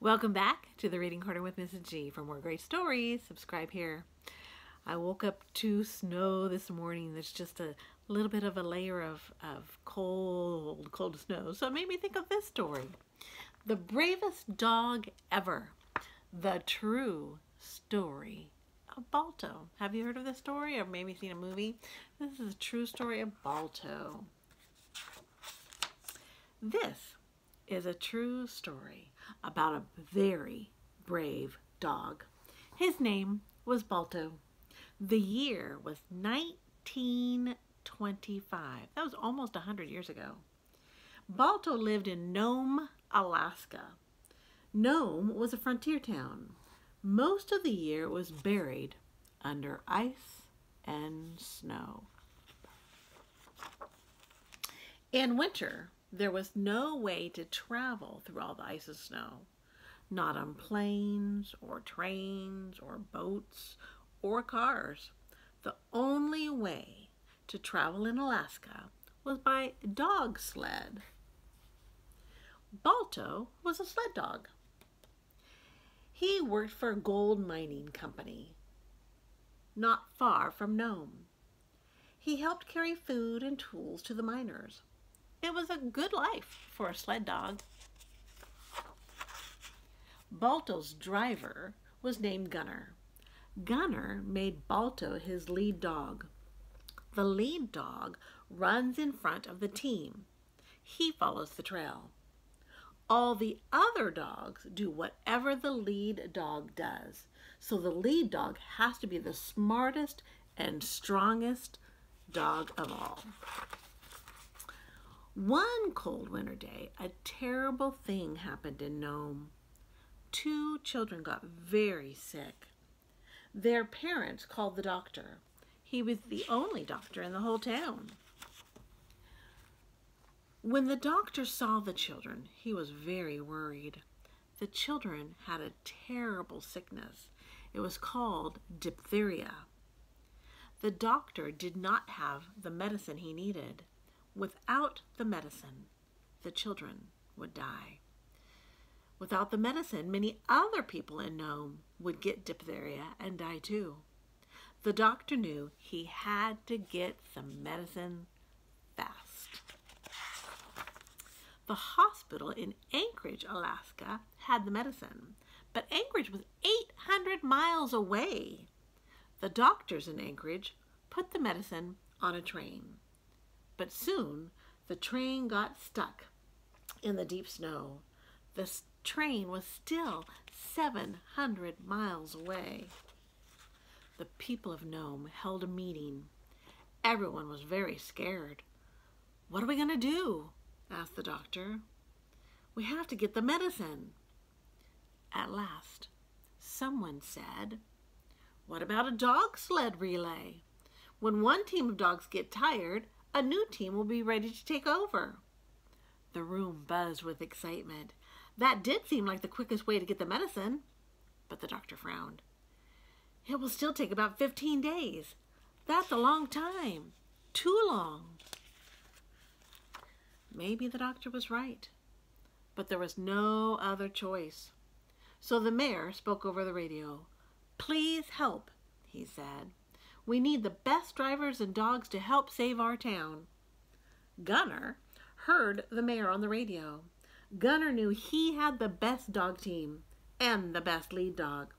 Welcome back to the Reading Corner with Mrs. G. For more great stories, subscribe here. I woke up to snow this morning. There's just a little bit of a layer of cold snow. So it made me think of this story. The Bravest Dog Ever. The True Story of Balto. Have you heard of this story or maybe seen a movie? This is a true story of Balto. This is a true story about a very brave dog. His name was Balto. The year was 1925. That was almost 100 years ago. Balto lived in Nome, Alaska. Nome was a frontier town. Most of the year it was buried under ice and snow. In winter, there was no way to travel through all the ice and snow. Not on planes or trains or boats or cars. The only way to travel in Alaska was by dog sled. Balto was a sled dog. He worked for a gold mining company not far from Nome. He helped carry food and tools to the miners. It was a good life for a sled dog. Balto's driver was named Gunner. Gunner made Balto his lead dog. The lead dog runs in front of the team. He follows the trail. All the other dogs do whatever the lead dog does. So the lead dog has to be the smartest and strongest dog of all. One cold winter day, a terrible thing happened in Nome. 2 children got very sick. Their parents called the doctor. He was the only doctor in the whole town. When the doctor saw the children, he was very worried. The children had a terrible sickness. It was called diphtheria. The doctor did not have the medicine he needed. Without the medicine, the children would die. Without the medicine, many other people in Nome would get diphtheria and die too. The doctor knew he had to get some medicine fast. The hospital in Anchorage, Alaska, had the medicine, but Anchorage was 800 miles away. The doctors in Anchorage put the medicine on a train. But soon, the train got stuck in the deep snow. The train was still 700 miles away. The people of Nome held a meeting. Everyone was very scared. "What are we going to do?" asked the doctor. "We have to get the medicine." At last, someone said, "What about a dog sled relay? When one team of dogs get tired, a new team will be ready to take over." The room buzzed with excitement. That did seem like the quickest way to get the medicine, but the doctor frowned. "It will still take about 15 days. That's a long time. Too long." Maybe the doctor was right, but there was no other choice. So the mayor spoke over the radio. "Please help," he said. "We need the best drivers and dogs to help save our town." Gunner heard the mayor on the radio. Gunner knew he had the best dog team and the best lead dog.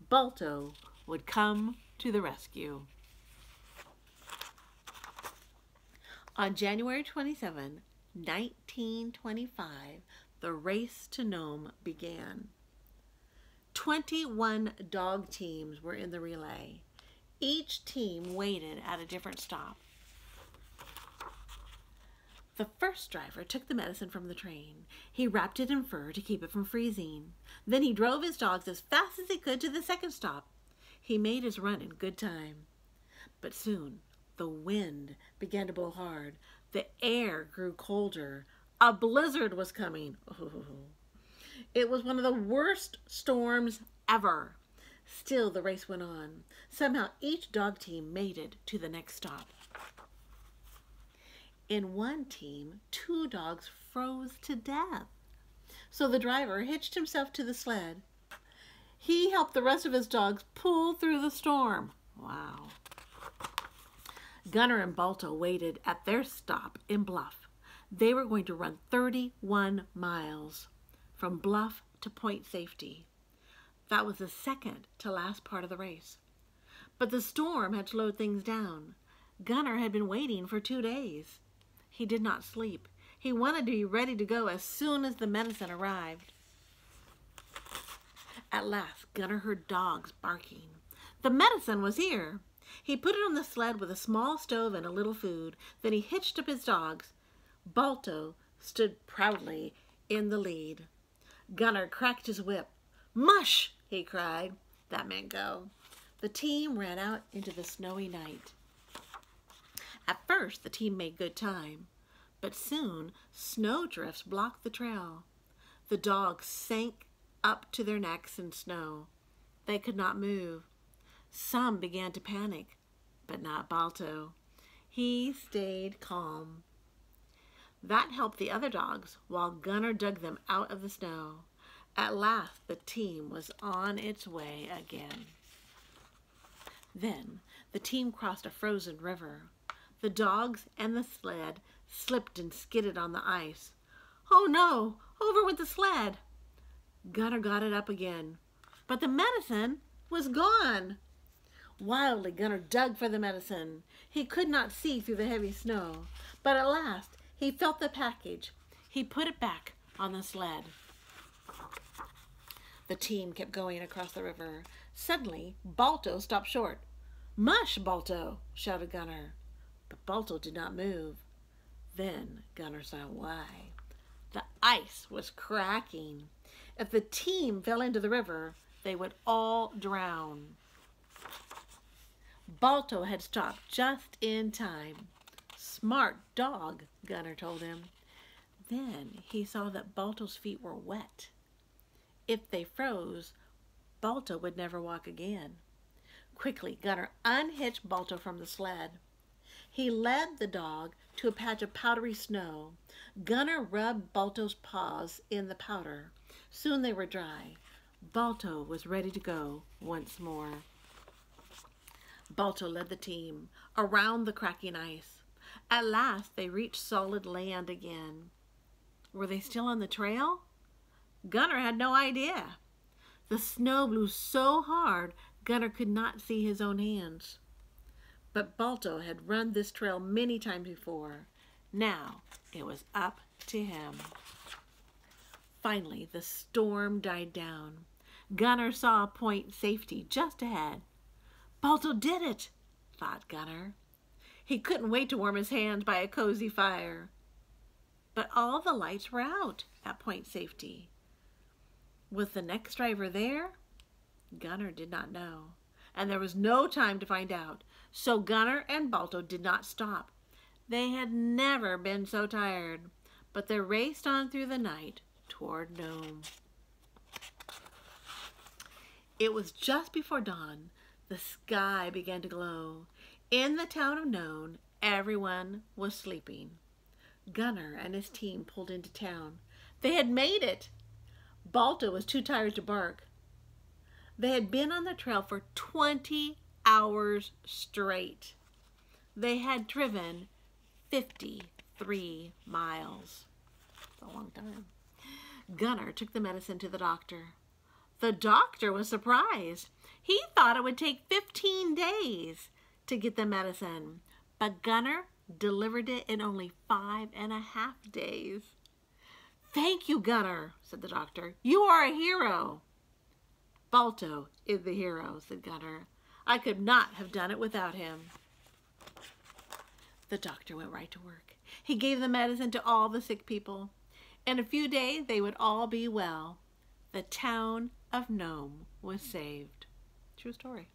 Balto would come to the rescue. On January 27, 1925, the race to Nome began. 21 dog teams were in the relay. Each team waited at a different stop. The first driver took the medicine from the train. He wrapped it in fur to keep it from freezing. Then he drove his dogs as fast as he could to the second stop. He made his run in good time. But soon the wind began to blow hard. The air grew colder. A blizzard was coming. Oh. It was one of the worst storms ever. Still, the race went on. Somehow, each dog team made it to the next stop. In one team, 2 dogs froze to death. So the driver hitched himself to the sled. He helped the rest of his dogs pull through the storm. Wow. Gunner and Balto waited at their stop in Bluff. They were going to run 31 miles from Bluff to Point Safety. That was the second to last part of the race. But the storm had slowed things down. Gunner had been waiting for 2 days. He did not sleep. He wanted to be ready to go as soon as the medicine arrived. At last, Gunner heard dogs barking. The medicine was here. He put it on the sled with a small stove and a little food. Then he hitched up his dogs. Balto stood proudly in the lead. Gunner cracked his whip. "Mush!" he cried. That meant go. The team ran out into the snowy night. At first, the team made good time, but soon snowdrifts blocked the trail. The dogs sank up to their necks in snow. They could not move. Some began to panic, but not Balto. He stayed calm. That helped the other dogs while Gunner dug them out of the snow. At last, the team was on its way again. Then the team crossed a frozen river. The dogs and the sled slipped and skidded on the ice. "Oh no, over with the sled!" Gunner got it up again, but the medicine was gone. Wildly, Gunner dug for the medicine. He could not see through the heavy snow, but at last he felt the package. He put it back on the sled. The team kept going across the river. Suddenly, Balto stopped short. "Mush, Balto!" shouted Gunner. But Balto did not move. Then Gunner saw why. The ice was cracking. If the team fell into the river, they would all drown. Balto had stopped just in time. "Smart dog," Gunner told him. Then he saw that Balto's feet were wet. If they froze, Balto would never walk again. Quickly, Gunner unhitched Balto from the sled. He led the dog to a patch of powdery snow. Gunner rubbed Balto's paws in the powder. Soon they were dry. Balto was ready to go once more. Balto led the team around the cracking ice. At last, they reached solid land again. Were they still on the trail? Gunner had no idea. The snow blew so hard, Gunner could not see his own hands. But Balto had run this trail many times before. Now it was up to him. Finally, the storm died down. Gunner saw Point Safety just ahead. "Balto did it," thought Gunner. He couldn't wait to warm his hands by a cozy fire. But all the lights were out at Point Safety. Was the next driver there? Gunner did not know, and there was no time to find out. So Gunner and Balto did not stop. They had never been so tired, but they raced on through the night toward Nome. It was just before dawn. The sky began to glow. In the town of Nome, everyone was sleeping. Gunner and his team pulled into town. They had made it. Balto was too tired to bark. They had been on the trail for 20 hours straight. They had driven 53 miles. That's a long time. Gunner took the medicine to the doctor. The doctor was surprised. He thought it would take 15 days to get the medicine, but Gunner delivered it in only 5.5 days. "Thank you, Gunner," said the doctor. "You are a hero." "Balto is the hero," said Gunner. "I could not have done it without him." The doctor went right to work. He gave the medicine to all the sick people. In a few days, they would all be well. The town of Nome was saved. True story.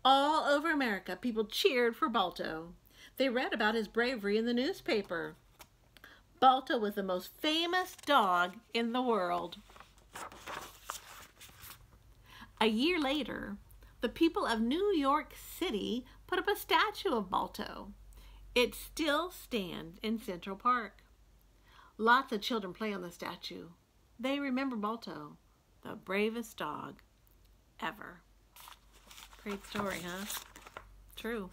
All over America, people cheered for Balto. They read about his bravery in the newspaper. Balto was the most famous dog in the world. A year later, the people of New York City put up a statue of Balto. It still stands in Central Park. Lots of children play on the statue. they remember Balto, the bravest dog ever. Great story, huh? True.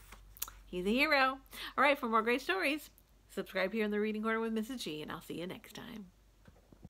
He's a hero. All right, for more great stories, subscribe here in the Reading Corner with Mrs. G, and I'll see you next time.